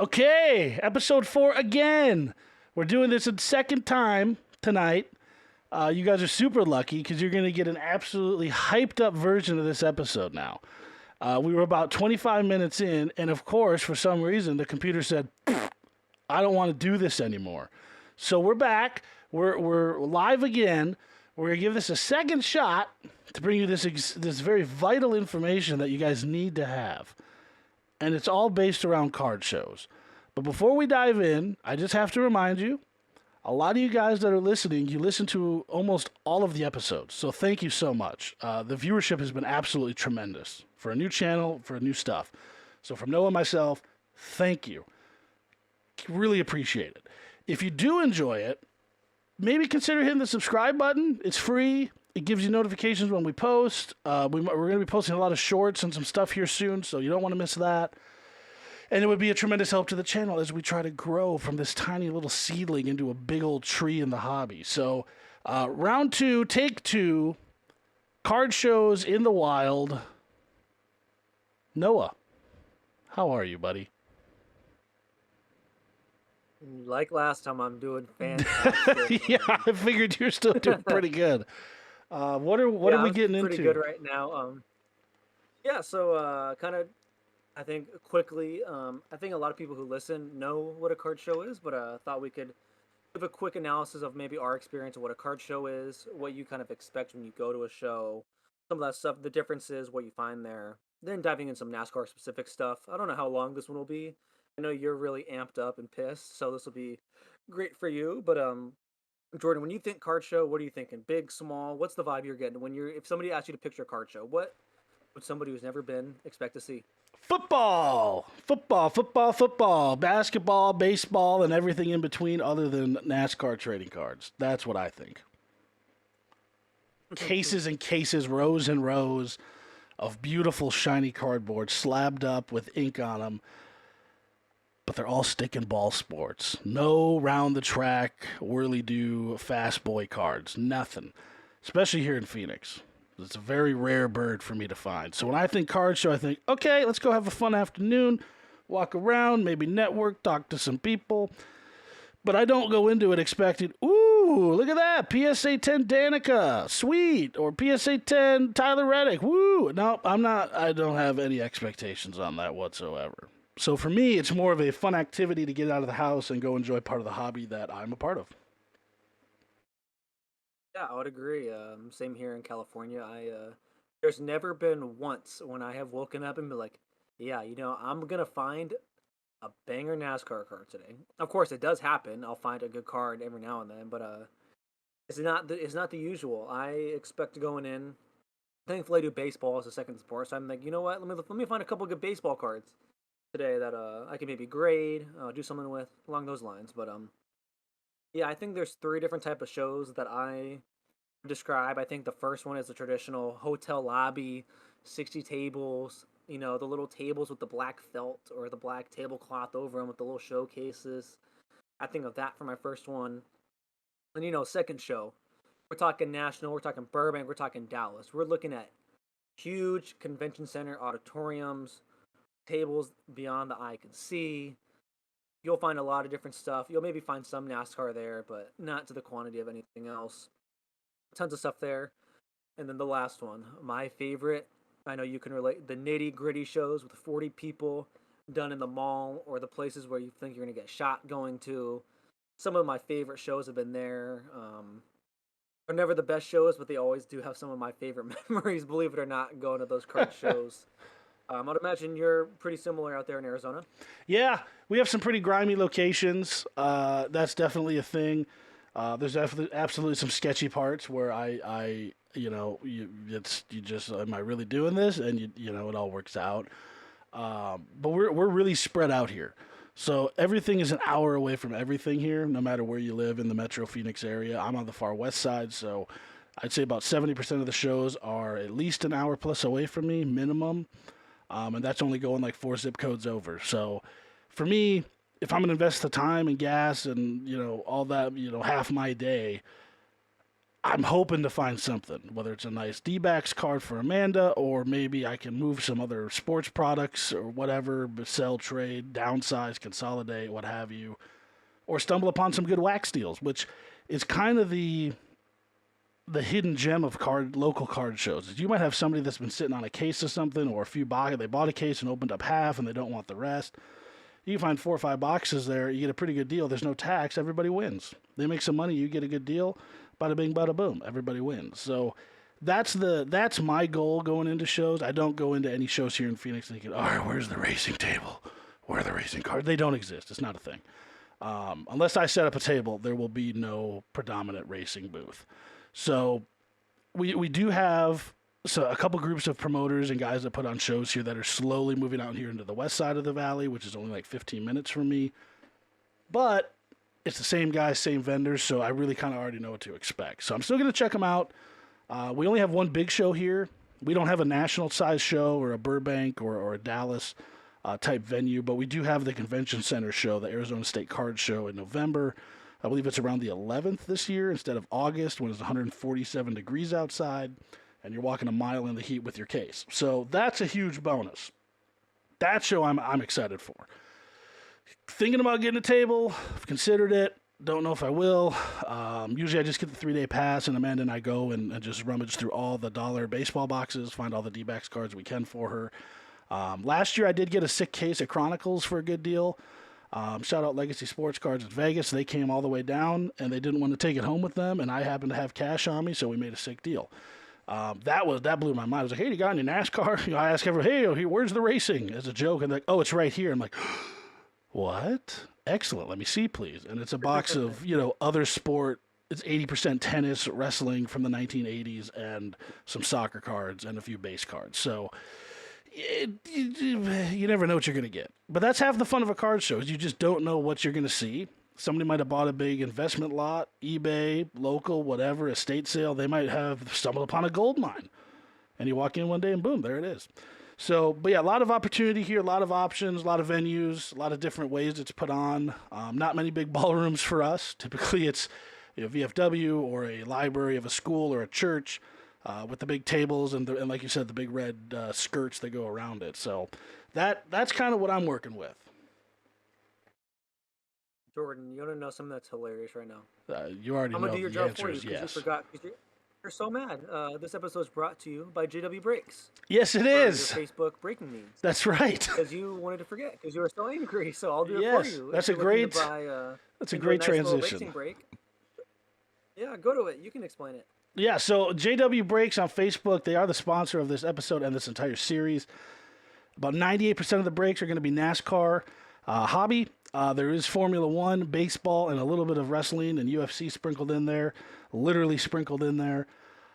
Okay, episode 4 again. We're doing this a second time tonight. You guys are super lucky because you're going to get an absolutely hyped up version of this episode now. We were about 25 minutes in, and of course, for some reason, the computer said, I don't want to do this anymore. So we're back. We're live again. We're going to give this a second shot to bring you this very vital information that you guys need to have. And it's all based around card shows. But before we dive in, I just have to remind you, a lot of you guys that are listening, you listen to almost all of the episodes. So thank you so much. The viewership has been absolutely tremendous for a new channel, for new stuff. So from Noah and myself, thank you. Really appreciate it. If you do enjoy it, maybe consider hitting the subscribe button. It's free. It gives you notifications when we post. We're going to be posting a lot of shorts and some stuff here soon, so you don't want to miss that. And it would be a tremendous help to the channel as we try to grow from this tiny little seedling into a big old tree in the hobby. So, round 2, take 2, card shows in the wild. Noah, how are you, buddy? Like last time, I'm doing fantastic. Yeah, I figured you're still doing pretty good. What are we getting into? Pretty good right now. So kind of, I think quickly, I think a lot of people who listen know what a card show is, but thought we could give a quick analysis of maybe our experience of what a card show is, what you kind of expect when you go to a show, some of that stuff, the differences, what you find there. Then diving in some NASCAR specific stuff. I don't know how long this one will be. I know you're really amped up and pissed, so this will be great for you. But Jordan, when you think card show, what are you thinking? Big, small? What's the vibe you're getting if somebody asks you to picture a card show? What would somebody who's never been expect to see? Football, basketball, baseball, and everything in between other than NASCAR trading cards. That's what I think. Cases and cases, rows and rows of beautiful shiny cardboard slabbed up with ink on them. But they're all stick and ball sports. No round the track, whirly-do, fast boy cards. Nothing. Especially here in Phoenix. It's a very rare bird for me to find. So when I think card show, I think, okay, let's go have a fun afternoon, walk around, maybe network, talk to some people. But I don't go into it expecting, ooh, look at that, PSA 10 Danica, sweet, or PSA 10 Tyler Reddick, woo. No, I don't have any expectations on that whatsoever. So for me, it's more of a fun activity to get out of the house and go enjoy part of the hobby that I'm a part of. Yeah, I would agree. Same here in California. There's never been once when I have woken up and been like, yeah, I'm gonna find a banger NASCAR card today. Of course, it does happen. I'll find a good card every now and then, but it's not the usual. I expect going in. Thankfully, I do baseball as a second sport, so I'm like, you know what? Let me find a couple good baseball cards today that I can maybe grade, do something with along those lines. But yeah, I think there's 3 different type of shows that I describe. I think the first one is the traditional hotel lobby, 60 tables, the little tables with the black felt or the black tablecloth over them with the little showcases. I think of that for my first one. And second show, we're talking national, we're talking Burbank, we're talking Dallas. We're looking at huge convention center auditoriums, tables beyond the eye can see. You'll find a lot of different stuff. You'll maybe find some NASCAR there, but not to the quantity of anything else. Tons of stuff there. And then the last one, my favorite, I know you can relate, the nitty-gritty shows with 40 people done in the mall or the places where you think you're going to get shot going to. Some of my favorite shows have been there. They're never the best shows, but they always do have some of my favorite memories, believe it or not, going to those card shows. I'd imagine you're pretty similar out there in Arizona. Yeah, we have some pretty grimy locations. That's definitely a thing. There's absolutely some sketchy parts where you just, am I really doing this? And it all works out. But we're really spread out here. So everything is an hour away from everything here, no matter where you live in the Metro Phoenix area. I'm on the far west side, so I'd say about 70% of the shows are at least an hour plus away from me, minimum. And that's only going like 4 zip codes over. So for me, if I'm going to invest the time and gas and, all that, half my day, I'm hoping to find something, whether it's a nice D-backs card for Amanda, or maybe I can move some other sports products or whatever, sell, trade, downsize, consolidate, what have you, or stumble upon some good wax deals, which is kind of the hidden gem of local card shows. Is you might have somebody that's been sitting on a case of something, or a few boxes. They bought a case and opened up half, and they don't want the rest. You can find 4 or 5 boxes there. You get a pretty good deal. There's no tax. Everybody wins. They make some money. You get a good deal. Bada bing, bada boom. Everybody wins. So that's my goal going into shows. I don't go into any shows here in Phoenix thinking, all right, where's the racing table? Where are the racing cards? They don't exist. It's not a thing. Unless I set up a table, there will be no predominant racing booth. So we do have a couple groups of promoters and guys that put on shows here that are slowly moving out here into the west side of the valley, which is only like 15 minutes from me. But it's the same guys, same vendors, so I really kind of already know what to expect. So I'm still going to check them out. We only have one big show here. We don't have a national size show or a Burbank or a Dallas type venue, but we do have the convention center show, the Arizona State Card Show in November. I believe it's around the 11th this year instead of August when it's 147 degrees outside and you're walking a mile in the heat with your case. So that's a huge bonus. That show I'm excited for. Thinking about getting a table. I've considered it. Don't know if I will. Usually I just get the 3-day pass, and Amanda and I go and just rummage through all the dollar baseball boxes, find all the D-backs cards we can for her. Last year I did get a sick case of Chronicles for a good deal. Shout out Legacy Sports Cards in Vegas. They came all the way down, and they didn't want to take it home with them, and I happened to have cash on me, so we made a sick deal. That blew my mind. I was like, hey, you got any NASCAR? I ask everyone, hey, where's the racing? As a joke, and they're like, oh, it's right here. I'm like, what? Excellent. Let me see, please. And it's a box of, other sport. It's 80% tennis, wrestling from the 1980s, and some soccer cards and a few base cards. So you never know what you're going to get. But that's half the fun of a card show is you just don't know what you're going to see. Somebody might have bought a big investment lot, eBay, local, whatever, estate sale. They might have stumbled upon a gold mine. And you walk in one day and boom, there it is. So, but yeah, a lot of opportunity here, a lot of options, a lot of venues, a lot of different ways it's put on. Not many big ballrooms for us. Typically it's VFW or a library of a school or a church with the big tables and like you said, the big red skirts that go around it. So that's kind of what I'm working with. Jordan, you want to know something that's hilarious right now? You already know. I'm gonna do your job for you because you forgot. You're so mad. This episode is brought to you by JW Breaks. Yes, it is. Your Facebook breaking needs. That's right. Because you wanted to forget, because you were so angry. So I'll do it for you. That's a great. That's a great transition. Break, yeah, go to it. You can explain it. Yeah. So JW Breaks on Facebook. They are the sponsor of this episode and this entire series. About 98% of the breaks are going to be NASCAR hobby. There is Formula One, baseball, and a little bit of wrestling and UFC sprinkled in there, literally sprinkled in there.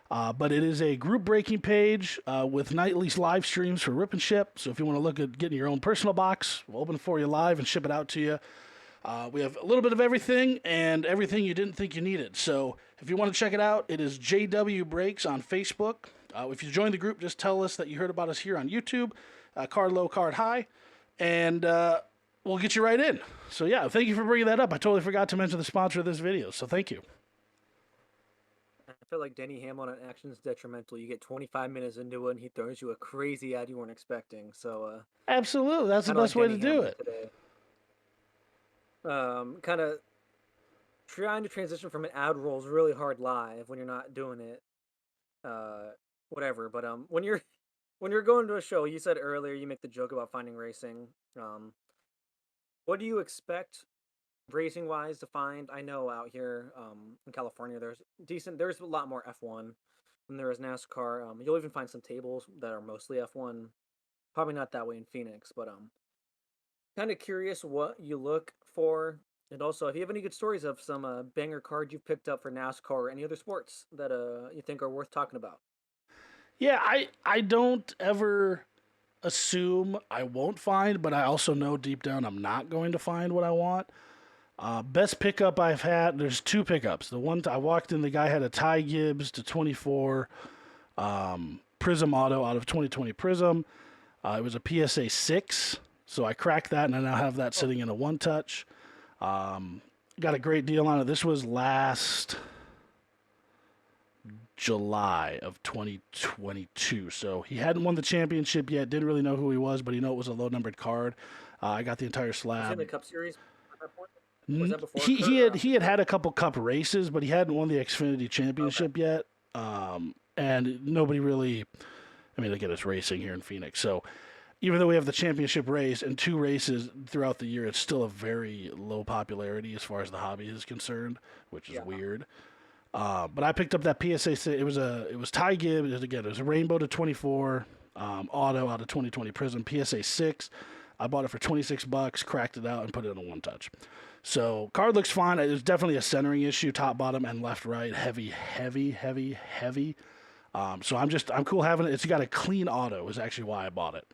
But it is a group breaking page with nightly live streams for Rip and Ship. So if you want to look at getting your own personal box, we'll open it for you live and ship it out to you. We have a little bit of everything and everything you didn't think you needed. So if you want to check it out, it is JW Breaks on Facebook. If you join the group, just tell us that you heard about us here on YouTube, Card Low, Card High, and we'll get you right in. So yeah, thank you for bringing that up. I totally forgot to mention the sponsor of this video, so thank you. I feel like Denny Hamlin on Action's Detrimental. You get 25 minutes into it, and he throws you a crazy ad you weren't expecting. So absolutely, that's the best way to do it. Kind of trying to transition from an ad roll is really hard live when you're not doing it. Whatever, but when you're going to a show, you said earlier you make the joke about finding racing. What do you expect racing wise to find? I know out here in California there's a lot more F1 than there is NASCAR. You'll even find some tables that are mostly F1. Probably not that way in Phoenix, but kind of curious what you look for, and also if you have any good stories of some banger cards you've picked up for NASCAR or any other sports that you think are worth talking about. Yeah, I don't ever assume I won't find, but I also know deep down I'm not going to find what I want. Best pickup I've had, there's 2 pickups. The one I walked in, the guy had a Ty Gibbs to 24 Prism Auto out of 2020 Prism. It was a PSA 6, so I cracked that, and I now have that sitting in a one-touch. Got a great deal on it. This was last July of 2022. So he hadn't won the championship yet. Didn't really know who he was, but he knew it was a low numbered card. I got the entire Was he in slab. the Cup Series at that point? Was that before He Kurt he or had after he had Kurt? had a couple cup races, but he hadn't won the Xfinity Okay. Championship yet. And nobody really. I mean, again, it's racing here in Phoenix, so even though we have the championship race and two races throughout the year, it's still a very low popularity as far as the hobby is concerned, which is Yeah. weird. But I picked up that PSA. It was Ty Gibbs. Again, it was a Rainbow to 24 auto out of 2020 Prism PSA 6. I bought it for $26, cracked it out, and put it in a one touch. So card looks fine. There's definitely a centering issue, top, bottom, and left, right. Heavy, heavy, heavy, heavy. So I'm cool having it. It's got a clean auto. Is actually why I bought it.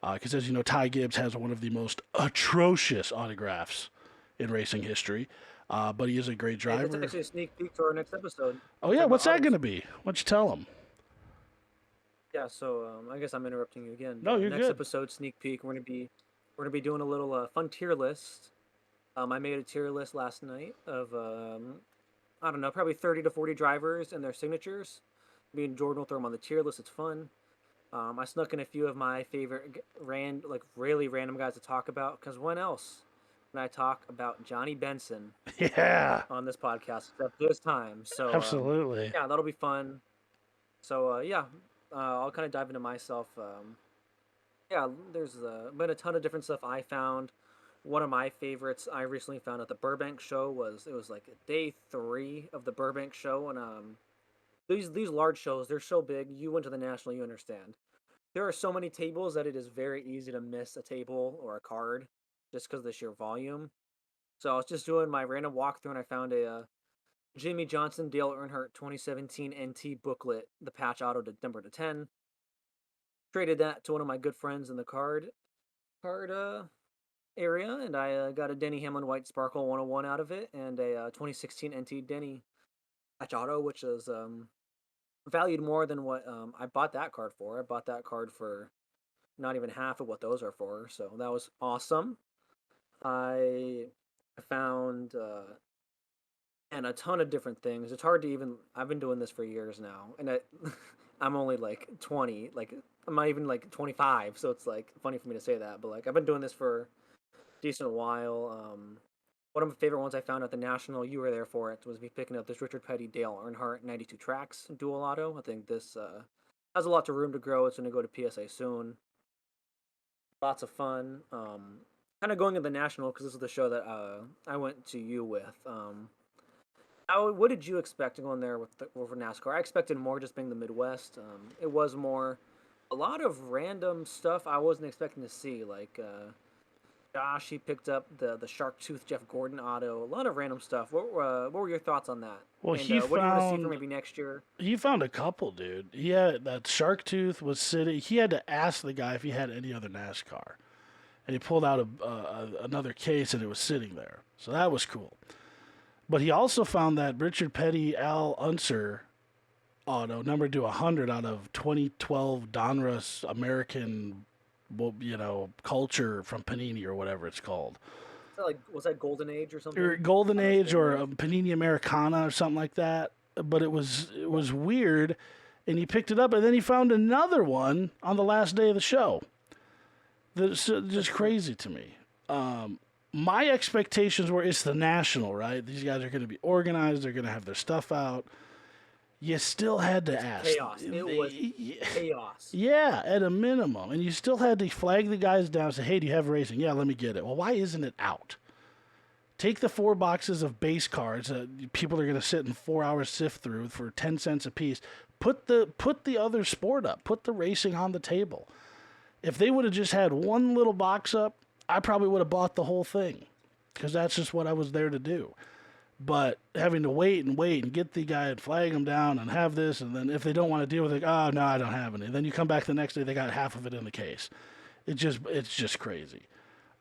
Because as you know, Ty Gibbs has one of the most atrocious autographs in racing history. But he is a great Hey, that's driver. actually a sneak peek to our next episode. Oh yeah, Talk about what's that autos. going to be? Why don't you tell him? Yeah, so I guess I'm interrupting you again. No, But you're next good. episode sneak peek, we're gonna be doing a little fun tier list. I made a tier list last night of I don't know, probably 30 to 40 drivers and their signatures. Me and Jordan will throw them on the tier list. It's fun. I snuck in a few of my favorite really random guys to talk about. Because when else can I talk about Johnny Benson Yeah, on this podcast except this time? So absolutely. yeah, that'll be fun. So yeah, I'll kind of dive into myself. Yeah, there's been a ton of different stuff I found. One of my favorites I recently found at the Burbank show was it was like day 3 of the Burbank show, and these large shows, they're so big. You went to the national, you understand. There are so many tables that it is very easy to miss a table or a card just because of the sheer volume. So I was just doing my random walkthrough and I found a Jimmy Johnson Dale Earnhardt 2017 NT booklet, the patch auto to number to 10. Traded that to one of my good friends in the card area, and I got a Denny Hamlin White Sparkle 101 out of it, and a 2016 NT Denny patch auto, which is valued more than what I bought that card for. I bought that card for not even half of what those are for, so that was awesome. I found and a ton of different things. It's hard to even. I've been doing this for years now, and I'm only like 20. Like I'm not even like 25, so it's like funny for me to say that. But like I've been doing this for a decent while. One of my favorite ones I found at the National, you were there for it, was me picking up this Richard Petty Dale Earnhardt 92 tracks dual auto. I think this has a lot of room to grow. It's going to go to PSA soon. Lots of fun. Kind of going to the National because this is the show that I went to you with. What did you expect going there with NASCAR? I expected more, just being the Midwest. It was more a lot of random stuff I wasn't expecting to see, like Josh. He picked up the Shark Tooth Jeff Gordon auto. A lot of random stuff. What were your thoughts on that? Well, And he what do you want to see for found maybe next year? he found a couple, dude. He had that shark tooth was sitting. He had to ask the guy if he had any other NASCAR, and he pulled out another case, and it was sitting there. So that was cool. But he also found that Richard Petty Al Unser auto, numbered to 100 out of 2012 Donruss American, culture from Panini or whatever it's called. Was that Golden Age or Or something? Golden I don't Age understand or those. a Panini Americana or something like that. But it was weird, and he picked it up, and then he found another one on the last day of the show. That's just crazy to me. My expectations were it's the National, right? These guys are going to be organized. They're going to have their stuff out. You still had to ask. Chaos. It was chaos. Yeah, at a minimum. And you still had to flag the guys down and say, hey, do you have racing? Yeah, let me get it. Well, why isn't it out? Take the 4 boxes of base cards that people are going to sit in 4 hours sift through for 10 cents a piece. Put the other sport up. Put the racing on the table. If they would have just had one little box up, I probably would have bought the whole thing because that's just what I was there to do. But having to wait and get the guy and flag them down and have this, and then if they don't want to deal with it, oh no, I don't have any. Then you come back the next day, they got half of it in the case. It's just crazy.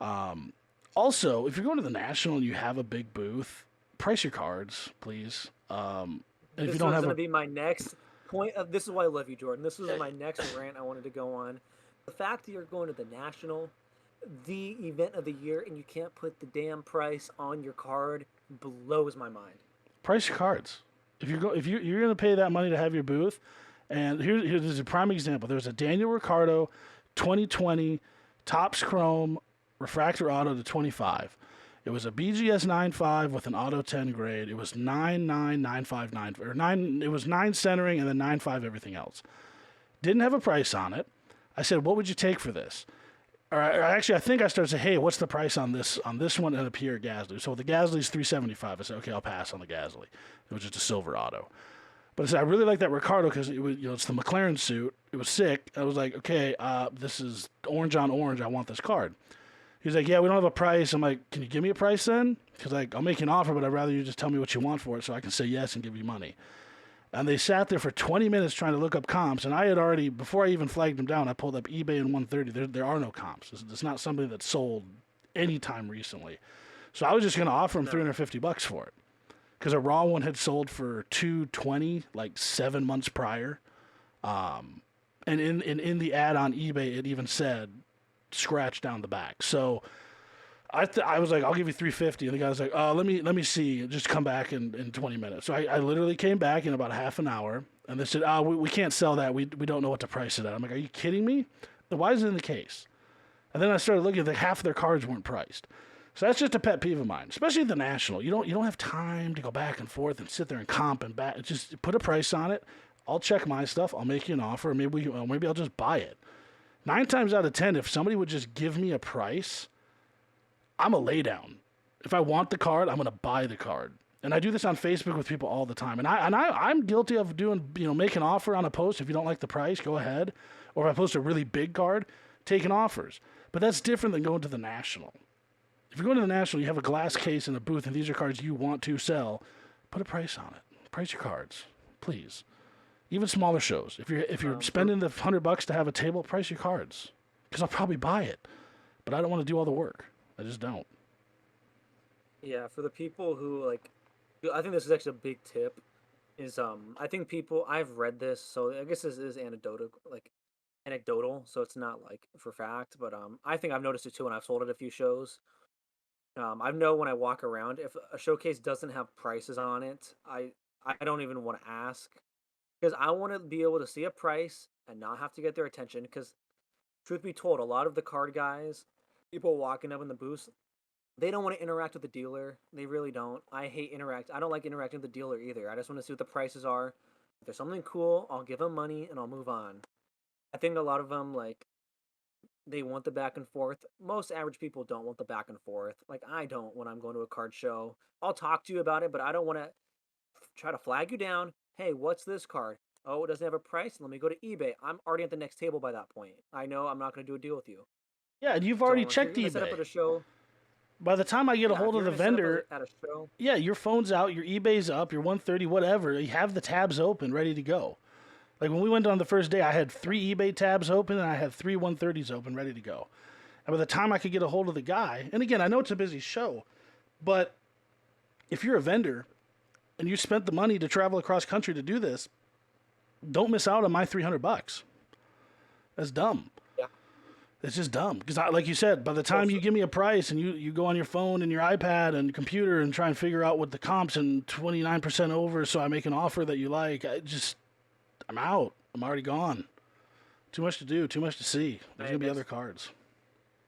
Also, if you're going to the National and you have a big booth, price your cards, please. And if This you don't was have going to a be my next point of. This is why I love you, Jordan. This was my next rant I wanted to go on. The fact that you're going to the National, the event of the year, and you can't put the damn price on your card blows my mind. price your cards, If you're going to pay that money to have your booth, and here's a prime example. There's a Daniel Ricciardo 2020 Topps Chrome refractor auto to 25. It was a BGS 9.5 with an auto 10 grade. It was 9.9 or 9. It was 9 centering and then 9.5 everything else. Didn't have a price on it. I said, "What would you take for this?" Or actually, I think I started to say, "Hey, what's the price on this one and a Pierre Gasly?" So the Gasly's 375. I said, "Okay, I'll pass on the Gasly." It was just a silver auto. But I said, I really like that Ricardo because it's the McLaren suit. It was sick. I was like, okay, this is orange on orange. I want this card. He's like, yeah, we don't have a price. I'm like, can you give me a price then? Because like, I'll make you an offer, but I'd rather you just tell me what you want for it so I can say yes and give you money. And they sat there for 20 minutes trying to look up comps. And I had already, before I even flagged them down, I pulled up eBay and 130. There are no comps. It's not something that's sold anytime recently. So I was just going to offer him No. $350 for it. Because a raw one had sold for 220 like 7 months prior. And in the ad on eBay, it even said scratch down the back. So I was like, I'll give you 350, and the guy was like, let me see, just come back in 20 minutes. So I literally came back in about half an hour, and they said, we can't sell that. We don't know what to price it at. I'm like, are you kidding me? Then why is it in the case? And then I started looking at half of their cards weren't priced. So that's just a pet peeve of mine, especially the national. You don't have time to go back and forth and sit there and comp and back. Just put a price on it. I'll check my stuff. I'll make you an offer. Maybe I'll just buy it. 9 times out of 10, if somebody would just give me a price, I'm a lay down. If I want the card, I'm gonna buy the card. And I do this on Facebook with people all the time. I'm guilty of make an offer on a post. If you don't like the price, go ahead. Or if I post a really big card, taking offers. But that's different than going to the national. If you're going to the national, you have a glass case and a booth, and these are cards you want to sell. Put a price on it. Price your cards, please. Even smaller shows. If you're spending the $100 to have a table, price your cards. Because I'll probably buy it, but I don't want to do all the work. I just don't. Yeah, for the people who like, I think this is actually a big tip. Is I think people I've read this, so I guess this is anecdotal, so it's not like for fact, but I think I've noticed it too when I've sold at a few shows. I know when I walk around, if a showcase doesn't have prices on it, I don't even want to ask because I want to be able to see a price and not have to get their attention. Because truth be told, a lot of the card guys, people walking up in the booth, they don't want to interact with the dealer. They really don't. I don't like interacting with the dealer either. I just want to see what the prices are. If there's something cool, I'll give them money and I'll move on. I think a lot of them like they want the back and forth. Most average people don't want the back and forth. Like I don't when I'm going to a card show. I'll talk to you about it, but I don't want to try to flag you down. Hey, what's this card? Oh, it doesn't have a price. Let me go to eBay. I'm already at the next table by that point. I know I'm not going to do a deal with you. Yeah, and you've already So if you're checked going to set up eBay. at a show, By the time I get a yeah, if hold of you're the going to set up vendor, at a show, yeah, your phone's out, your eBay's up, your 130, whatever. You have the tabs open, ready to go. Like when we went on the first day, I had 3 eBay tabs open and I had 3 130s open, ready to go. And by the time I could get a hold of the guy, and again, I know it's a busy show, but if you're a vendor and you spent the money to travel across country to do this, don't miss out on my $300. That's dumb. yeah. It's just dumb because, like you said, by the time you Also, give me a price and you go on your phone and your iPad and computer and try and figure out what the comps and 29% over, so I make an offer that you like, I'm out. I'm already gone. Too much to do. Too much to see. There's gonna and be other cards.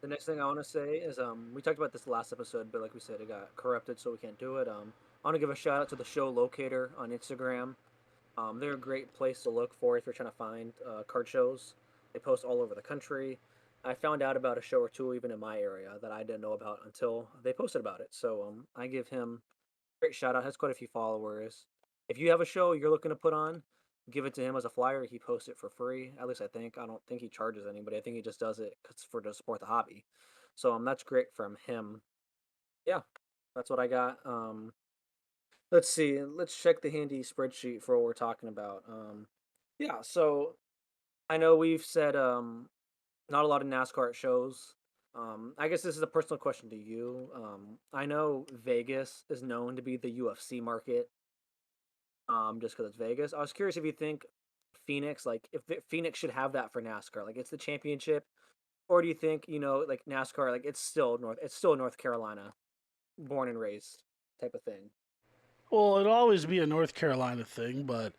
the next thing I want to say is we talked about this last episode, but like we said, it got corrupted, so we can't do it. I want to give a shout out to the show Locator on Instagram. They're a great place to look for if you're trying to find card shows. They post all over the country. I found out about a show or two even in my area that I didn't know about until they posted about it. So I give him a great shout out. Has quite a few followers. If you have a show you're looking to put on, give it to him as a flyer. He posts it for free. At least I think. I don't think he charges anybody. I think he just does it 'cause for to support the hobby. So that's great from him. Yeah, that's what I got. Let's see. Let's check the handy spreadsheet for what we're talking about. Yeah. So I know we've said not a lot of NASCAR at shows. I guess this is a personal question to you. I know Vegas is known to be the UFC market, just because it's Vegas. I was curious if you think Phoenix, like if Phoenix should have that for NASCAR, like it's the championship, or do you think like NASCAR, like it's still North Carolina, born and raised type of thing. Well, it'll always be a North Carolina thing, but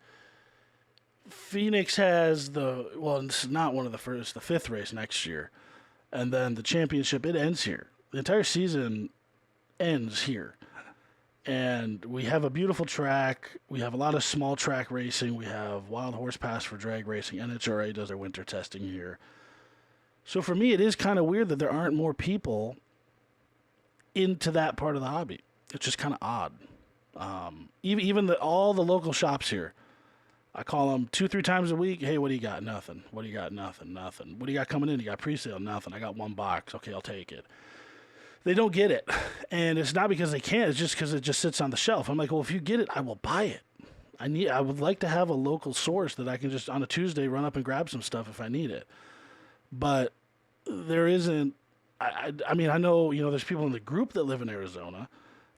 Phoenix has it's not one of the first, the fifth race next year. And then the championship, it ends here. The entire season ends here. And we have a beautiful track. We have a lot of small track racing. We have Wild Horse Pass for drag racing. NHRA does their winter testing here. So for me, it is kind of weird that there aren't more people into that part of the hobby. It's just kind of odd. Even all the local shops here, I call them 2-3 times a week. Hey, what do you got? Nothing. What do you got? Nothing. Nothing. What do you got coming in? You got pre-sale? Nothing. I got one box. Okay, I'll take it. They don't get it, and it's not because they can't. It's just because it just sits on the shelf. I'm like, well, if you get it, I will buy it. I would like to have a local source that I can just on a Tuesday run up and grab some stuff if I need it. But there isn't. I mean, I know there's people in the group that live in Arizona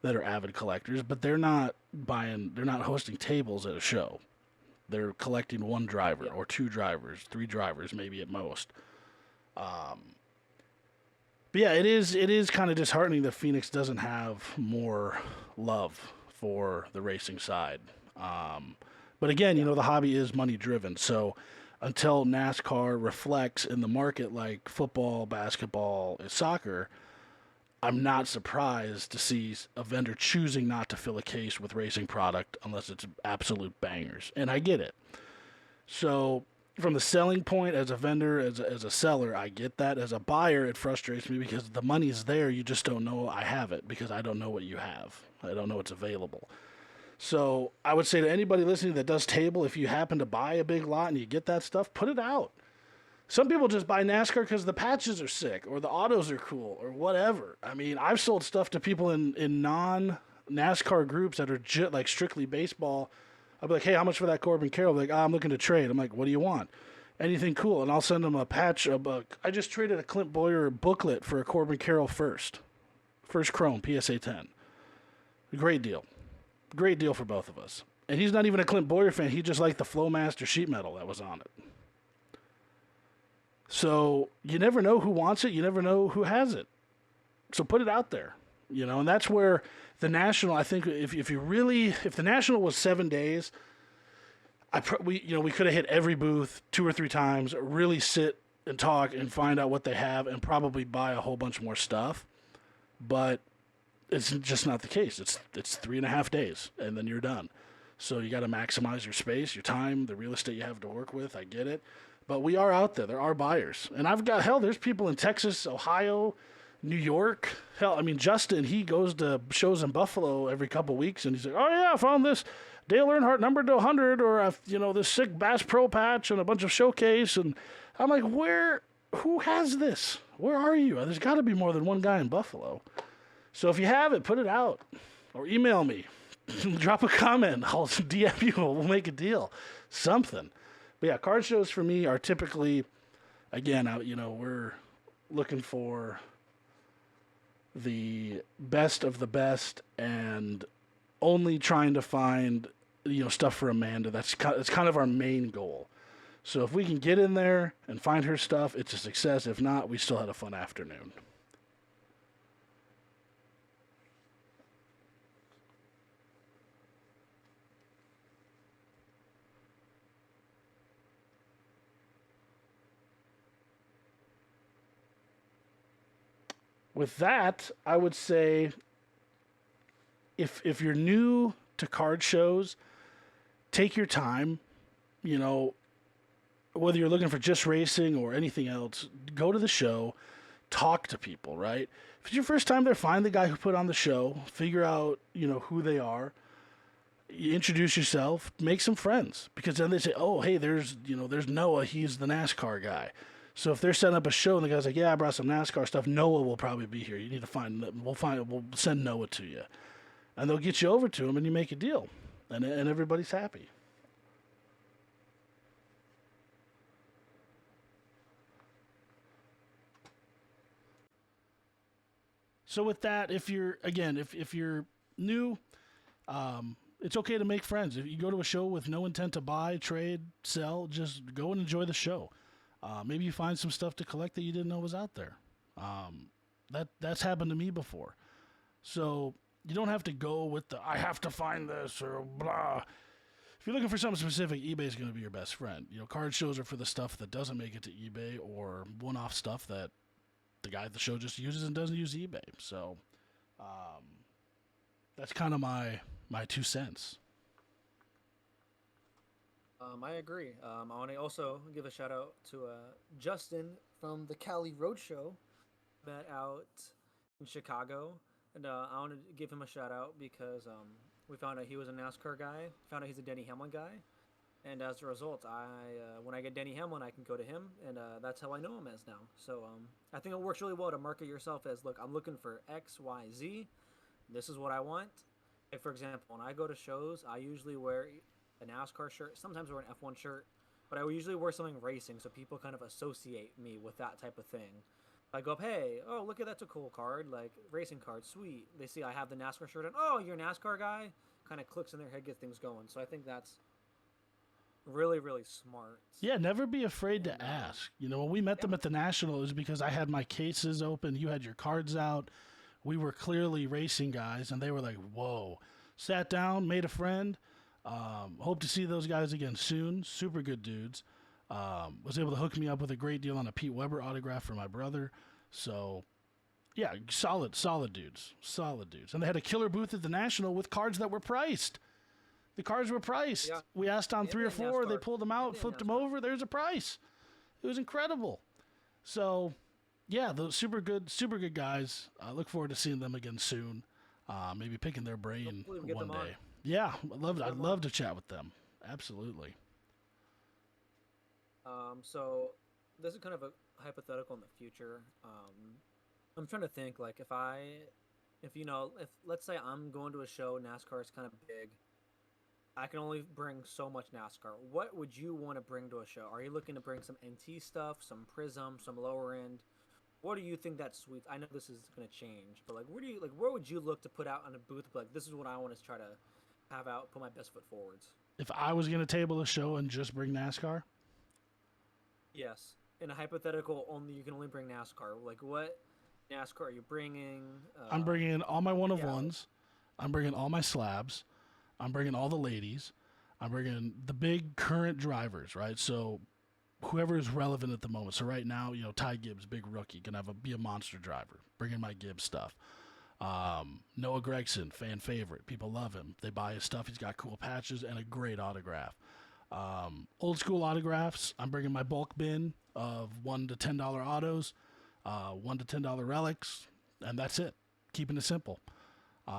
that are avid collectors, but they're not buying. They're not hosting tables at a show. They're collecting one driver or two drivers, three drivers, maybe at most. But yeah, it is kind of disheartening that Phoenix doesn't have more love for the racing side. But again, the hobby is money driven. So until NASCAR reflects in the market like football, basketball, and soccer, I'm not surprised to see a vendor choosing not to fill a case with racing product unless it's absolute bangers. And I get it. So from the selling point as a vendor, as a seller, I get that. As a buyer, it frustrates me because the money's there. You just don't know I have it because I don't know what you have. I don't know what's available. So I would say to anybody listening that does table, if you happen to buy a big lot and you get that stuff, put it out. Some people just buy NASCAR because the patches are sick or the autos are cool or whatever. I mean, I've sold stuff to people in non-NASCAR groups that are like strictly baseball. I'll be like, hey, how much for that Corbin Carroll? They're like, I'm looking to trade. I'm like, what do you want? Anything cool? And I'll send them a patch. I just traded a Clint Boyer booklet for a Corbin Carroll first chrome, PSA 10. Great deal. Great deal for both of us. And he's not even a Clint Boyer fan. He just liked the Flowmaster sheet metal that was on it. So you never know who wants it. You never know who has it. So put it out there, and that's where the National, I think if the National was 7 days, we could have hit every booth 2 or 3 times, really sit and talk and find out what they have and probably buy a whole bunch more stuff. But it's just not the case. It's 3.5 days and then you're done. So you got to maximize your space, your time, the real estate you have to work with. I get it. But we are out there. There are buyers. And there's people in Texas, Ohio, New York. Hell, I mean, Justin, he goes to shows in Buffalo every couple weeks, and he's like, oh, yeah, I found this Dale Earnhardt numbered to 100, or, this sick Bass Pro patch and a bunch of showcase. And I'm like, who has this? Where are you? There's got to be more than one guy in Buffalo. So if you have it, put it out. Or email me. Drop a comment. I'll DM you. We'll make a deal. Something. But yeah, card shows for me are typically, again, we're looking for the best of the best and only trying to find, stuff for Amanda. That's kind of our main goal. So if we can get in there and find her stuff, it's a success. If not, we still had a fun afternoon. With that, I would say if you're new to card shows, take your time. Whether you're looking for just racing or anything else, go to the show, talk to people, right? If it's your first time there, find the guy who put on the show, figure out, who they are. You introduce yourself, make some friends, because then they say, oh, hey, there's Noah, he's the NASCAR guy. So if they're setting up a show and the guy's like, yeah, I brought some NASCAR stuff, Noah will probably be here. You need to we'll send Noah to you. And they'll get you over to him and you make a deal. And everybody's happy. So with that, if you're new, it's okay to make friends. If you go to a show with no intent to buy, trade, sell, just go and enjoy the show. Maybe you find some stuff to collect that you didn't know was out there. That's happened to me before. So You don't have to go with the I have to find this or blah. If you're looking for something specific, eBay's going to be your best friend. Card shows are for the stuff that doesn't make it to eBay or one-off stuff that the guy at the show just uses and doesn't use eBay. So that's kind of my 2 cents. I agree. I want to also give a shout out to Justin from the Cali Roadshow, met out in Chicago, and I want to give him a shout out because we found out he was a NASCAR guy, found out he's a Denny Hamlin guy, and as a result, I when I get Denny Hamlin, I can go to him, and that's how I know him as now. So I think it works really well to market yourself as, look, I'm looking for X, Y, Z. This is what I want. Like, for example, when I go to shows, I usually wear a NASCAR shirt. Sometimes I wear an F1 shirt, but I usually wear something racing, so people kind of associate me with that type of thing. I go up, hey, oh, look at that's a cool card, like racing card, sweet. They see I have the NASCAR shirt on. Oh, you're a NASCAR guy. Kind of clicks in their head, gets things going. So I think that's really, really smart. Yeah, never be afraid to ask. When we met them at the National, it was because I had my cases open, you had your cards out. We were clearly racing guys, and they were like, whoa. Sat down, made a friend. Hope to see those guys again soon. Super good dudes. Was able to hook me up with a great deal on a Pete Weber autograph for my brother. So, yeah, solid dudes. Solid dudes. And they had a killer booth at the National with cards that were priced. The cards were priced. Yeah. We asked on 3 or 4. They pulled them out, And flipped them NASCAR. over. There's a price. It was incredible. So, yeah, those super good guys. I look forward to seeing them again soon. Maybe picking their brain Hopefully we get one them on. day. Yeah, I'd love to chat with them. Absolutely. So this is kind of a hypothetical in the future. I'm trying to think, like, if let's say I'm going to a show, NASCAR is kind of big. I can only bring so much NASCAR. What would you want to bring to a show? Are you looking to bring some NT stuff, some Prism, some lower end? What do you think that's sweet? I know this is going to change, but like, where would you look to put out on a booth? Like, this is what I want to try to have out, put my best foot forwards. If I was going to table a show and just bring NASCAR, Yes. In a hypothetical, you can only bring NASCAR. Like, what NASCAR are you bringing? I'm bringing in all my one of Yeah. ones. I'm bringing all my slabs. I'm bringing all the ladies. I'm bringing the big current drivers, right? So whoever is relevant at the moment. So right now, Ty Gibbs, big rookie, gonna be a monster driver. Bringing my Gibbs stuff. Noah Gregson, fan favorite. People love him. They buy his stuff. He's got cool patches and a great autograph. Old school autographs. I'm bringing my bulk bin of $1 to $10 autos, $1 to $10 relics, and that's it. Keeping it simple.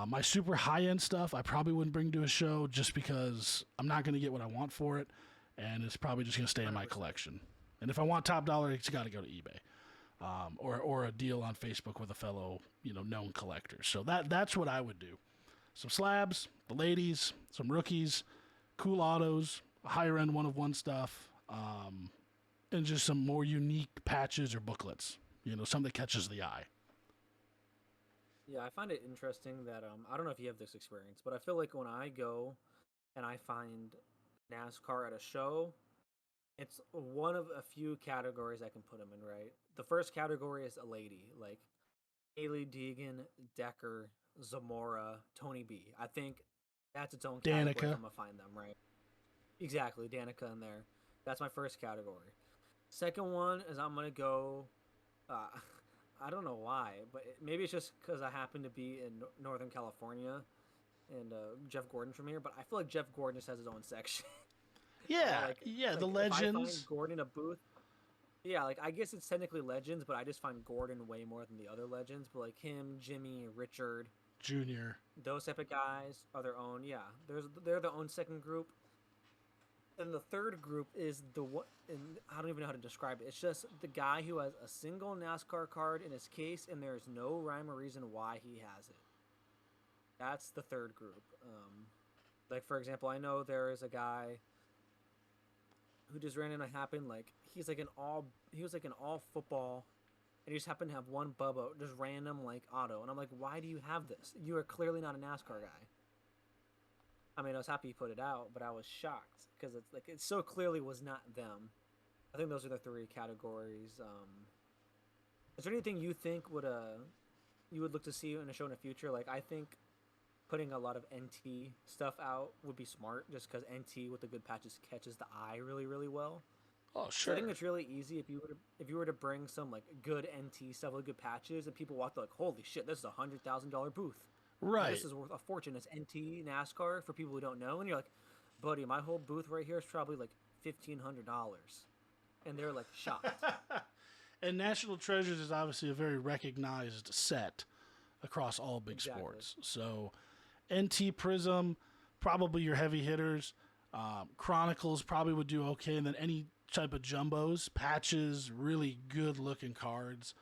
My super high end stuff, I probably wouldn't bring to a show just because I'm not going to get what I want for it, and it's probably just going to stay in my 100%. collection. And if I want top dollar, it's got to go to eBay, or a deal on Facebook with a fellow known collector. So that's what I would do. Some slabs, the ladies, some rookies, cool autos, higher end one of one stuff, and just some more unique patches or booklets. Something that catches the eye. Yeah, I find it interesting that I don't know if you have this experience, but I feel like when I go and I find NASCAR at a show, it's one of a few categories I can put them in, right? The first category is a lady, like Haley Deegan, Decker, Zamora, Tony B. I think that's its own category if Danica. I'm gonna find them, right? Exactly, Danica in there. That's my first category. Second one is I'm gonna go. Uh, I don't know why, but maybe it's just because I happen to be in Northern California, and Jeff Gordon's from here. But I feel like Jeff Gordon just has his own section. Yeah, like, yeah, the like if I legends. find Gordon a booth, yeah, like I guess it's technically legends, but I just find Gordon way more than the other legends. But like him, Jimmy, Richard, Junior. those type of guys are their own. Yeah, they're their own second group. And the third group is the one, and I don't even know how to describe it. It's just the guy who has a single NASCAR card in his case, and there's no rhyme or reason why he has it. That's the third group. Like for example, I know there is a guy who just ran into happen. Like he was like an all football, and he just happened to have one Bubba, just random like auto, and I'm like, why do you have this? You are clearly not a NASCAR guy. I mean, I was happy you put it out, but I was shocked because it's like it so clearly was not them. I think those are the three categories. Is there anything you think would you would look to see in a show in the future? Like I think putting a lot of NT stuff out would be smart, just because NT with the good patches catches the eye really, really well. Oh, So I think sure. it's really easy if you were to bring some like good NT stuff with good patches, and people walk like, holy shit, this is $100,000 booth. This Right. is worth a fortune. It's NT NASCAR for people who don't know, and you're like, buddy, my whole booth right here is probably like $1,500, and they're like shocked. And National Treasures is obviously a very recognized set across all big Exactly. sports. So NT Prism, probably your heavy hitters. Chronicles probably would do okay, and then any type of jumbos, patches, really good looking cards.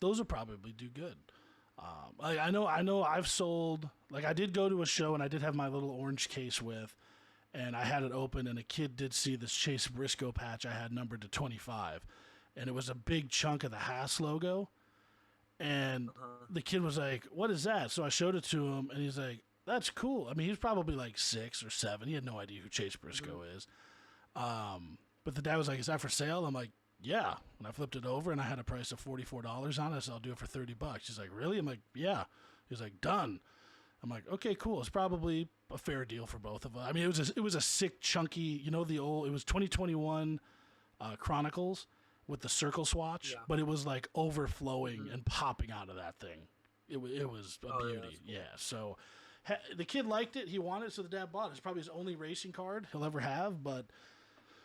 Those would probably do good. I know I've sold, like, I did go to a show and I did have my little orange case with, and I had it open, and a kid did see this Chase Briscoe patch I had numbered to 25, and it was a big chunk of the Haas logo, and Uh-huh. the kid was like, "What is that?" So I showed it to him, and he's like, "That's cool." I mean, he's probably like 6 or 7. He had no idea who Chase Hmm. Briscoe is. But the dad was like, "Is that for sale?" I'm like, "Yeah." And I flipped it over, and I had a price of $44 on it. So I'll do it for $30. He's like, "Really?" I'm like, "Yeah." He's like, "Done." I'm like, "Okay, cool. It's probably a fair deal for both of us." I mean, it was a sick, chunky. It was 2021 Chronicles with the circle swatch, Yeah. but it was like overflowing Hmm. and popping out of that thing. It was a Oh yeah, that's beauty. cool. Yeah. So the kid liked it. He wanted it, so the dad bought it. It's probably his only racing card he'll ever have, but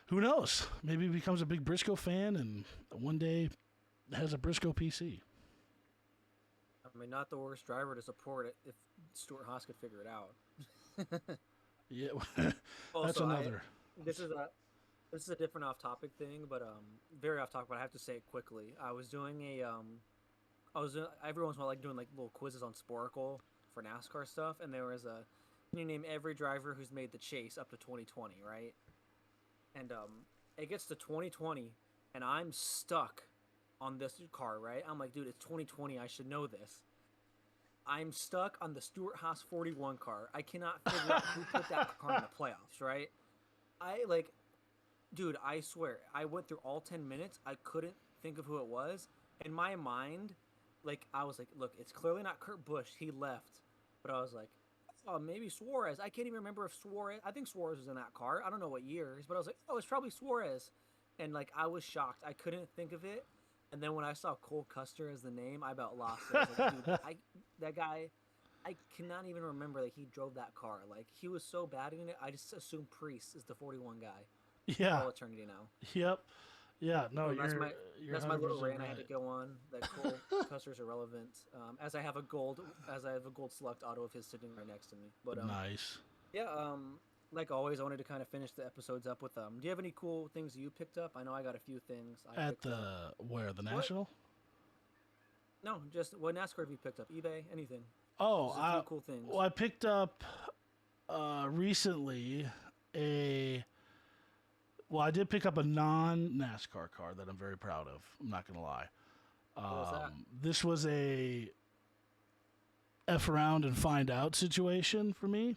who knows? Maybe he becomes a big Briscoe fan and one day has a Briscoe PC. I mean, not the worst driver to support it if Stuart Haas could figure it out. Yeah, that's Also, I another. this is a this is a different off-topic thing, but very off-topic. But I have to say it quickly. I was doing a I was every once in a while like doing like little quizzes on Sporkle for NASCAR stuff, and there was a can you name every driver who's made the chase up to 2020, right? And it gets to 2020, and I'm stuck on this car, right? I'm like, dude, it's 2020. I should know this. I'm stuck on the Stuart Haas 41 car. I cannot figure out who put that car in the playoffs, right? I like dude, I swear, I went through all 10 minutes. I couldn't think of who it was. In my mind, like, I was like, look, it's clearly not Kurt Busch. He left. But I was like, oh, maybe Suarez. I can't even remember if Suarez, I think Suarez was in that car. I don't know what years, but I was like, oh, it's probably Suarez. And, like, I was shocked. I couldn't think of it. And then when I saw Cole Custer as the name, I about lost it. I was like, dude, that guy, I cannot even remember that he drove that car. Like, he was so bad in it. I just assumed Priest is the 41 guy for Yeah. all eternity now. Yep. Yeah. No, Well, you're that's my little 100% rant I had to right. go on. That Cole Custer's irrelevant. As I have a gold select auto of his sitting right next to me. But Nice. yeah. Like always, I wanted to kind of finish the episodes up with Do you have any cool things you picked up? I know I got a few things I At picked up. the where the What? national? No, just what NASCAR have you picked up? eBay, anything? Oh, Just a few cool things. I picked up recently a well, I did pick up a non NASCAR car that I'm very proud of. I'm not gonna lie. What was that? This was a f around and find out situation for me.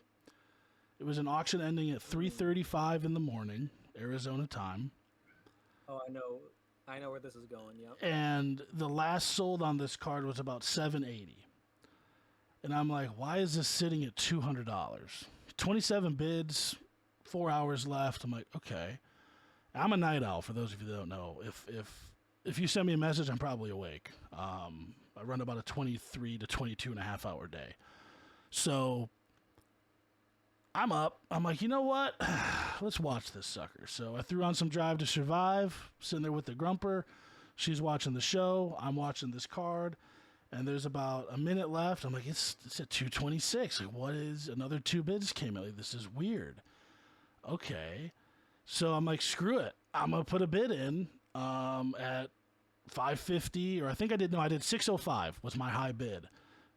It was an auction ending at Mm. 3:35 in the morning, Arizona time, Oh, I know where this is going. Yep. and the last sold on this card was about 780. And I'm like, why is this sitting at $200? 27 bids, 4 hours left. I'm like, okay. I'm a night owl. For those of you that don't know, if you send me a message, I'm probably awake. I run about a 23 to 22 and a half hour day. So I'm up. I'm like, you know what? Let's watch this sucker. So I threw on some Drive to Survive, sitting there with the grumper. She's watching the show. I'm watching this card. And there's about a minute left. I'm like, it's at 226. Like, what is another two bids came out? Like, this is weird. Okay. So I'm like, screw it. I'm gonna put a bid in at 550, or I think I did. No, I did 605 was my high bid.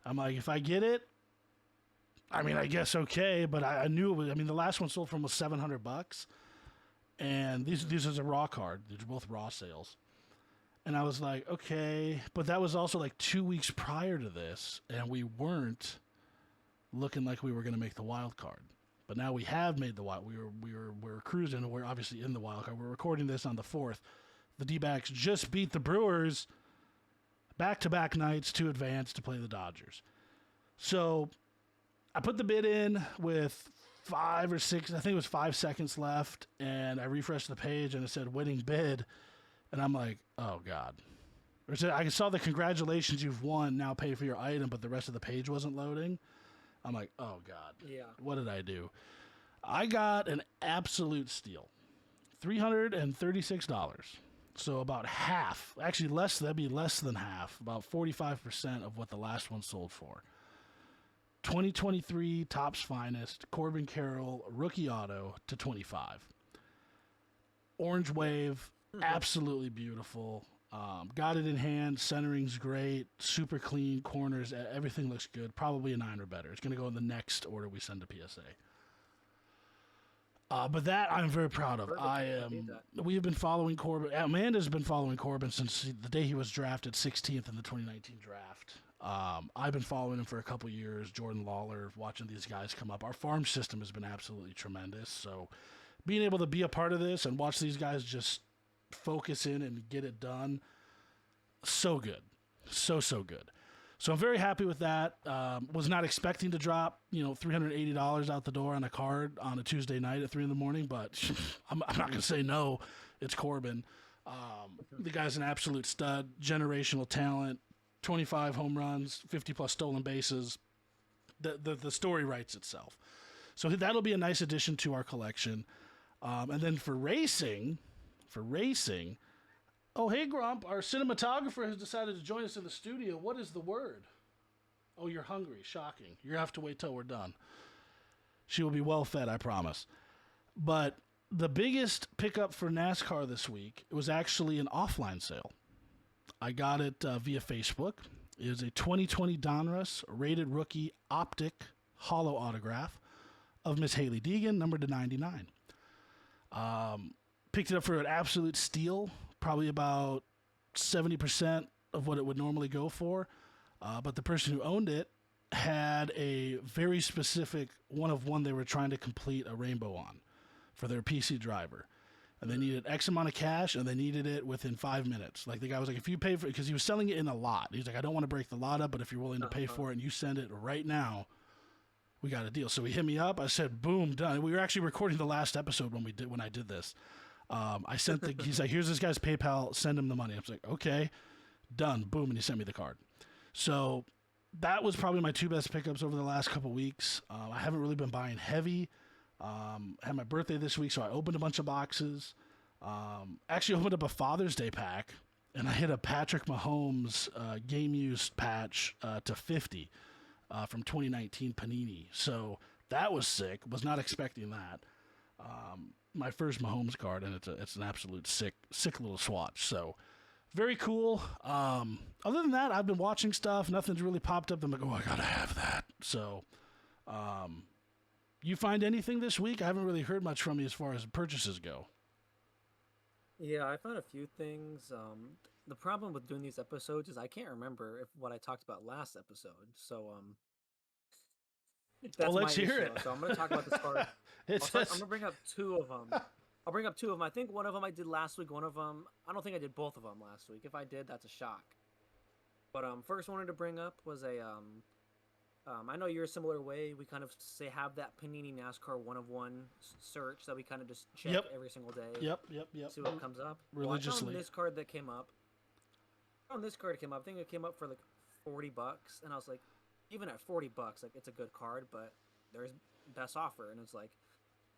I'm like, if I get it, I mean, I guess okay. But I knew it was. I mean, the last one sold for almost $700, and these is a raw card. These are both raw sales. And I was like, okay, but that was also like 2 weeks prior to this, and we weren't looking like we were going to make the wild card. But now we have made the wild. We were cruising. We're obviously in the wild card. We're recording this on the 4th. The D-backs just beat the Brewers back-to-back nights to advance to play the Dodgers. So I put the bid in with 5 or 6, I think it was 5 seconds left, and I refreshed the page and it said winning bid, and I'm like, oh God. I saw the congratulations, you've won, now pay for your item, but the rest of the page wasn't loading. I'm like, oh God, Yeah. what did I do? I got an absolute steal, $336. So about half, actually that'd be less than half, about 45% of what the last one sold for. 2023 Topps Finest, Corbin Carroll, rookie auto to 25. Orange Wave, absolutely beautiful. Got it in hand, centering's great, super clean, corners, everything looks good. Probably a 9 or better. It's going to go in the next order we send to PSA. But that I'm very proud of. We have been following Corbin. Amanda's been following Corbin since the day he was drafted 16th in the 2019 draft. I've been following him for a couple years. Jordan Lawler, watching these guys come up. Our farm system has been absolutely tremendous. So being able to be a part of this and watch these guys just focus in and get it done, so good. So good. So I'm very happy with that. Was not expecting to drop, $380 out the door on a card on a Tuesday night at 3 a.m, but I'm not going to say no. It's Corbin. The guy's an absolute stud, generational talent, 25 home runs, 50-plus stolen bases. The story writes itself. So that'll be a nice addition to our collection. And then for racing, oh, hey, Grump, our cinematographer has decided to join us in the studio. What is the word? Oh, you're hungry. Shocking. You have to wait till we're done. She will be well fed, I promise. But the biggest pickup for NASCAR this week was actually an offline sale. I got it via Facebook. It is a 2020 Donruss rated rookie optic hollow autograph of Miss Hailie Deegan, numbered to 99. Picked it up for an absolute steal, probably about 70% of what it would normally go for. But the person who owned it had a very specific one of one they were trying to complete a rainbow on for their PC driver. And they needed X amount of cash, and they needed it within 5 minutes. Like, the guy was like, if you pay for it, because he was selling it in a lot. He's like, I don't want to break the lot up, but if you're willing to pay for it and you send it right now, we got a deal. So he hit me up. I said, boom, done. We were actually recording the last episode when I did this. I sent he's like, here's this guy's PayPal, send him the money. I was like, okay, done, boom, and he sent me the card. So that was probably my 2 best pickups over the last couple weeks. I haven't really been buying heavy. Had my birthday this week, so I opened a bunch of boxes. Actually opened up a Father's Day pack, and I hit a Patrick Mahomes game used patch to 50 from 2019 Panini. So that was sick. Was not expecting that. My first Mahomes card, and it's an absolute sick little swatch. So very cool. Other than that, I've been watching stuff. Nothing's really popped up. I'm like, oh, I gotta have that. So, you find anything this week? I haven't really heard much from you as far as purchases go. Yeah, I found a few things. The problem with doing these episodes is I can't remember what I talked about last episode. So, that's let's my hear issue. it. So I'm going to talk about this card. I'm going to bring up 2 of them. I'll bring up 2 of them. I think one of them I did last week. One of them, I don't think I did both of them last week. If I did, that's a shock. But first I wanted to bring up was I know you're a similar way. We kind of have that Panini NASCAR 1-of-1 search that we kind of just check every single day. Yep. See what comes up. Religiously. Well, I found this card that came up. I think it came up for like $40, and I was like, even at $40, like, it's a good card, but there's best offer, and it's like,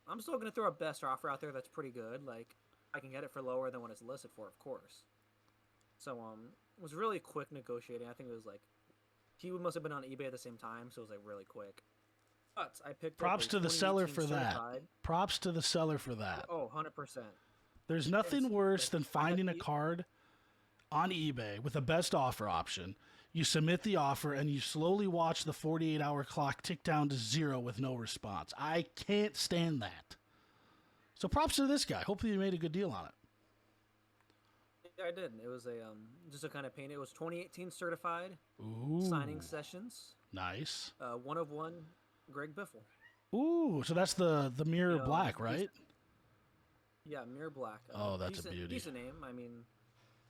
I'm still gonna throw a best offer out there that's pretty good. Like, I can get it for lower than what it's listed for, of course. So it was really quick negotiating. I think it was like, he must have been on eBay at the same time, so it was like really quick. But I picked props up to the seller for certified. that. Props to the seller for that. Oh, 100%. There's nothing worse than finding a card on eBay with a best offer option. You submit the offer, and you slowly watch the 48-hour clock tick down to 0 with no response. I can't stand that. So props to this guy. Hopefully you made a good deal on it. Yeah, I did. It was just a kind of paint. It was 2018 certified. Ooh. Signing sessions. Nice. 1-of-1, Greg Biffle. Ooh, so that's the mirror black, right? Yeah, mirror black. Oh, that's a beauty. Decent name. I mean,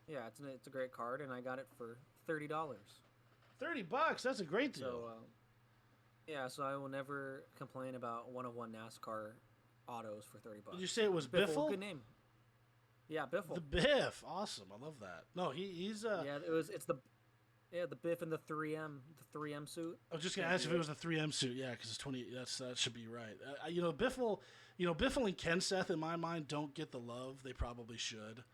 yeah, it's a great card, and I got it for $30. $30, that's a great deal. So, Yeah, so I will never complain about one-of-one NASCAR autos for 30 Did you bucks. say it was Biffle, Biffle? good name. Yeah, The Biffle. Biff, awesome. I love that. No, he's. Yeah, it's the Biff in the 3M suit. I was just gonna Can't ask beat if it it. was the 3M suit. Yeah, because it's 20. That should be right. Biffle. Biffle and Kenseth in my mind don't get the love they probably should.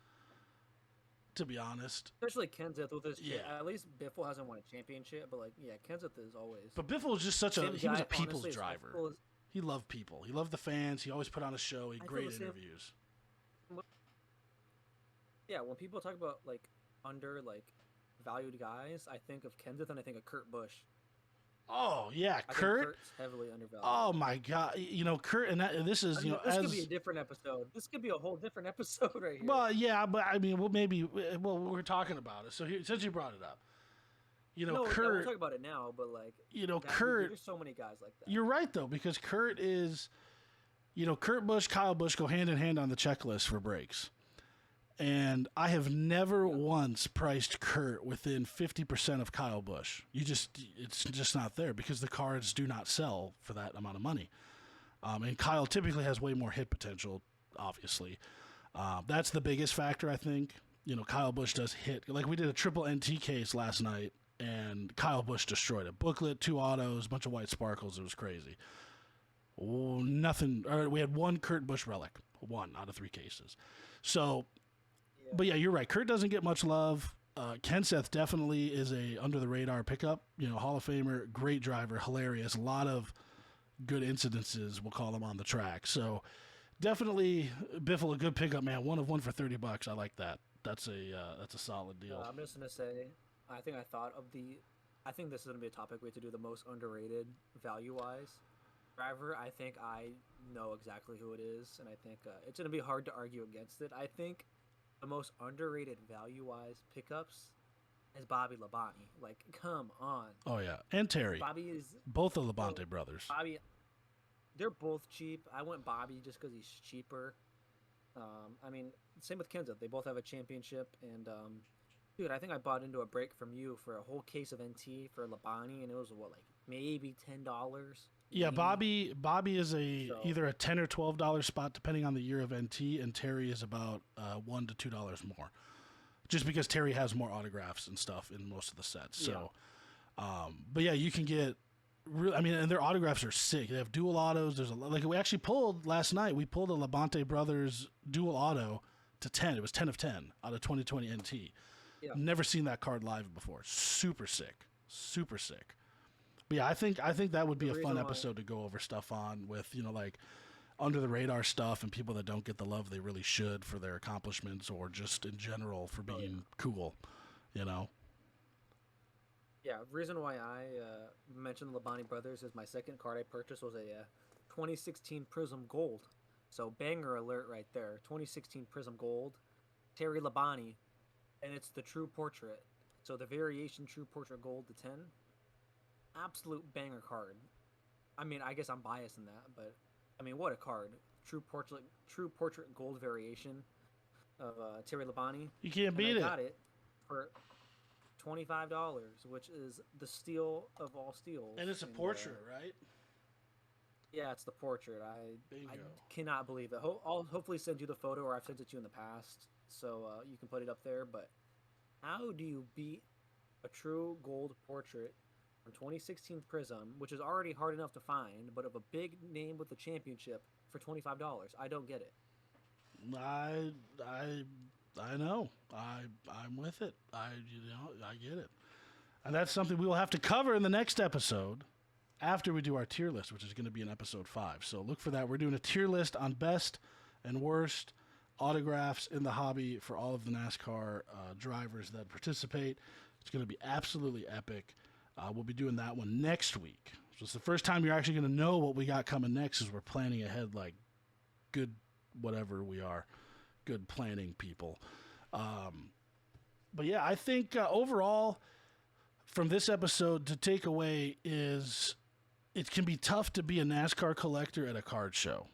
To be honest. Especially Kenseth with his Yeah. at least Biffle hasn't won a championship, but like yeah, Kenseth is always But Biffle was just such a same he was a guy. people's Honestly, I driver. feel He loved people. He loved the fans. He always put on a show. He had I feel the great same. interviews. Yeah, when people talk about like under like valued guys, I think of Kenseth and I think of Kurt Busch. Oh yeah, I think Kurt. Kurt's heavily undervalued. Oh my God, Kurt, and this is I mean, this could be a as different episode. This could be a whole different episode right here. well, yeah, but I mean, we're talking about it. So since you brought it up, No, yeah, we'll Kurt, talk about it now, but like Kurt. there's so many guys like that. You're right though, because Kurt is, Kurt Busch, Kyle Busch go hand in hand on the checklist for breaks. And I have never once priced Kurt within 50% of Kyle Busch. It's just not there because the cards do not sell for that amount of money. And Kyle typically has way more hit potential, obviously. That's the biggest factor, I think. Kyle Busch does hit. Like we did a triple NT case last night, and Kyle Busch destroyed it. Booklet, 2 autos, bunch of white sparkles. It was crazy. Oh, nothing. We had 1 Kurt Busch relic, 1 out of 3 cases. So. But yeah, you're right. Kurt doesn't get much love. Kenseth definitely is a under the radar pickup. Hall of Famer, great driver, hilarious. A lot of good incidences, we'll call them, on the track. So definitely Biffle, a good pickup, man. 1 of 1 for $30. I like that. That's a solid deal. I'm just gonna say, I think I think this is gonna be a topic we have to do the most underrated value wise driver. I think I know exactly who it is, and I think it's gonna be hard to argue against it. I think the most underrated value-wise pickups is Bobby Labonte. Like, come on. Oh yeah, and Terry. Bobby is both the Labonte brothers. Bobby. They're both cheap. I went Bobby just because he's cheaper. I mean, same with Kenseth. They both have a championship, and dude, I think I bought into a break from you for a whole case of NT for Labonte, and it was what, like maybe $10. Yeah, Bobby is So- either a $10 or $12 spot depending on the year of NT, and Terry is about $1 to $2 more, just because Terry has more autographs and stuff in most of the sets. So, but yeah, you can get and their autographs are sick. They have dual autos. There's we actually pulled last night. We pulled a Labonte Brothers dual auto to 10. It was 10 of 10 out of 2020 NT. Yeah. Never seen that card live before. Super sick. Super sick. But yeah, I think that would be a fun episode to go over stuff on with, under the radar stuff and people that don't get the love they really should for their accomplishments or just in general for being cool, Yeah, the reason why I mentioned the Labonte Brothers is my second card I purchased was a 2016 Prism Gold. So banger alert right there. 2016 Prism Gold, Terry Labonte, and it's the True Portrait. So the variation True Portrait Gold to 10. Absolute banger card. I mean, I guess I'm biased in that, but I mean, what a card! True Portrait Gold variation of Terry Labonte. You can't beat I it. got it for $25, which is the steal of all steals. And it's a portrait, right? Yeah, it's the portrait. I Bingo. cannot believe it. I'll hopefully send you the photo, or I've sent it to you in the past, so you can put it up there. But how do you beat a true gold portrait from 2016 Prism, which is already hard enough to find, but of a big name with the championship for $25? I don't get it. I know. I'm with it. I get it. And that's something we will have to cover in the next episode after we do our tier list, which is going to be in episode 5. So look for that. We're doing a tier list on best and worst autographs in the hobby for all of the NASCAR drivers that participate. It's going to be absolutely epic. We'll be doing that one next week. So it's the first time you're actually going to know what we got coming next, as we're planning ahead like good whatever we are, good planning people. But yeah, I think overall from this episode to take away is it can be tough to be a NASCAR collector at a card show,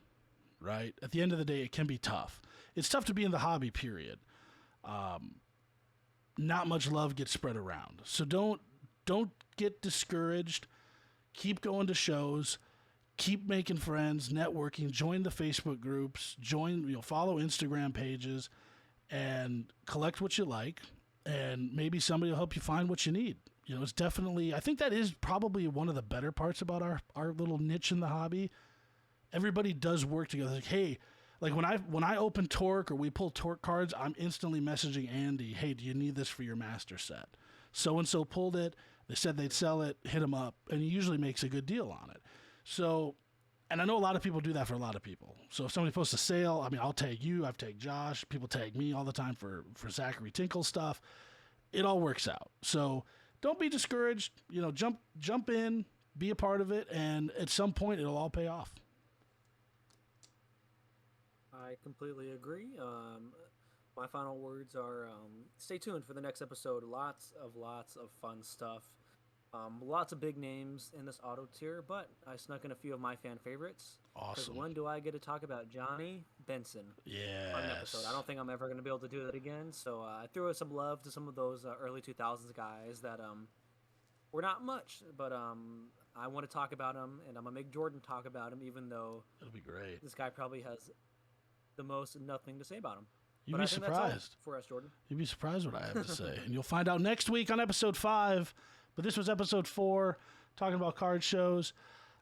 right? At the end of the day, it can be tough. It's tough to be in the hobby, period. Not much love gets spread around. So don't get discouraged. keep going to shows, keep making friends, networking, join the Facebook groups, follow Instagram pages, and collect what you like, and maybe somebody will help you find what you need. It's definitely, I think that is probably one of the better parts about our little niche in the hobby. Everybody does work together. Like, hey, like when I open Torque or we pull Torque cards, I'm instantly messaging Andy, hey, do you need this for your master set? So-and-so pulled it. They said they'd sell it. Hit him up. And he usually makes a good deal on it. So, and I know a lot of people do that for a lot of people. So if somebody posts a sale, I mean, I'll tag you. I've tagged Josh. People tag me all the time for Zachary Tinkle stuff. It all works out. So don't be discouraged. Jump in, be a part of it, and at some point it'll all pay off. I completely agree. My final words are stay tuned for the next episode. Lots of fun stuff. Lots of big names in this auto tier, but I snuck in a few of my fan favorites. Awesome. When do I get to talk about Johnny Benson on an episode? I don't think I'm ever going to be able to do that again, so I threw some love to some of those early 2000s guys that were not much, but I want to talk about them, and I'm going to make Jordan talk about him, even though it'll be great. This guy probably has the most nothing to say about him. You'd be surprised. For us, Jordan. You'd be surprised what I have to say. And you'll find out next week on episode 5. But this was episode 4, talking about card shows.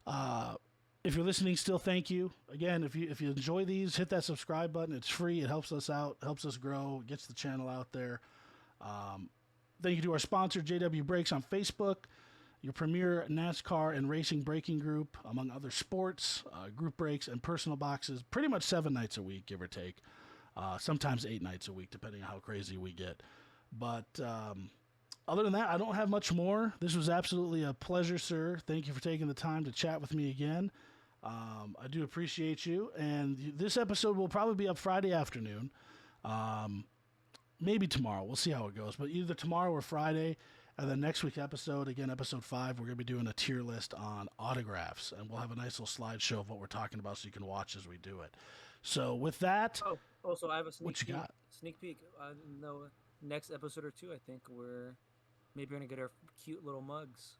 If you're listening still, thank you. Again, if you enjoy these, hit that subscribe button. It's free. It helps us out, helps us grow, gets the channel out there. Thank you to our sponsor, JW Brakes on Facebook, your premier NASCAR and racing braking group, among other sports, group brakes, and personal boxes, pretty much 7 nights a week, give or take. Sometimes 8 nights a week, depending on how crazy we get. But other than that, I don't have much more. This was absolutely a pleasure, sir. Thank you for taking the time to chat with me again. I do appreciate you. And this episode will probably be up Friday afternoon. Maybe tomorrow. We'll see how it goes. But either tomorrow or Friday. And then next week's episode, again, episode 5, we're going to be doing a tier list on autographs. And we'll have a nice little slideshow of what we're talking about so you can watch as we do it. So with that... Also, I have a sneak what you peek. got? Sneak peek. No, next episode or 2, I think we're maybe going to get our cute little mugs.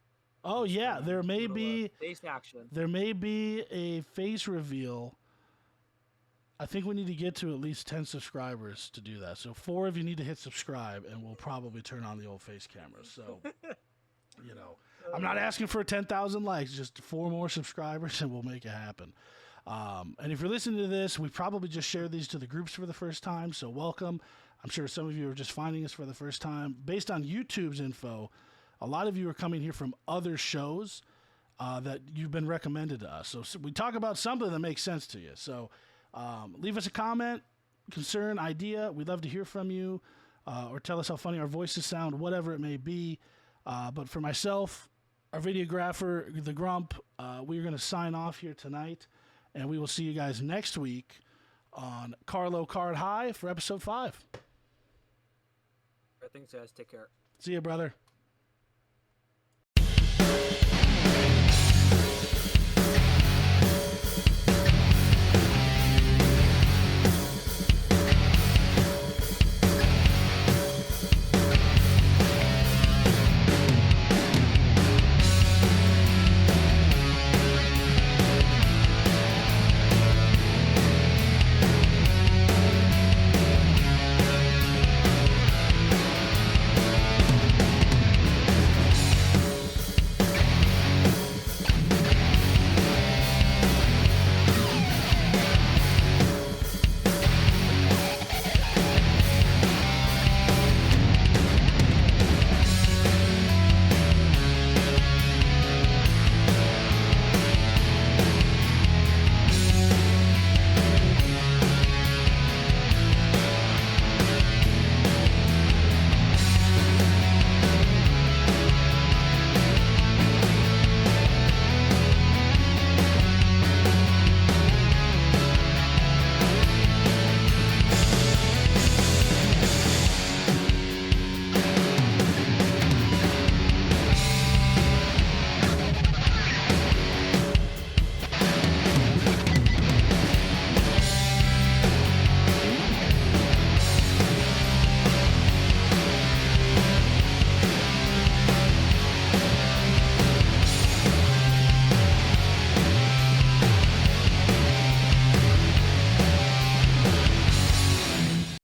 Oh, yeah. There may be... face action. There may be a face reveal. I think we need to get to at least 10 subscribers to do that. So 4 of you need to hit subscribe, and we'll probably turn on the old face cameras. So, I'm not asking for 10,000 likes, just 4 more subscribers, and we'll make it happen. And if you're listening to this, we probably just shared these to the groups for the first time, so welcome. I'm sure some of you are just finding us for the first time. Based on YouTube's info, a lot of you are coming here from other shows that you've been recommended to us. So we talk about something that makes sense to you. So leave us a comment, concern, idea. We'd love to hear from you, or tell us how funny our voices sound, whatever it may be. But for myself, our videographer, the Grump, we're going to sign off here tonight, and we will see you guys next week on Carlo Card High for episode 5. Thanks, guys. Take care. See you, brother.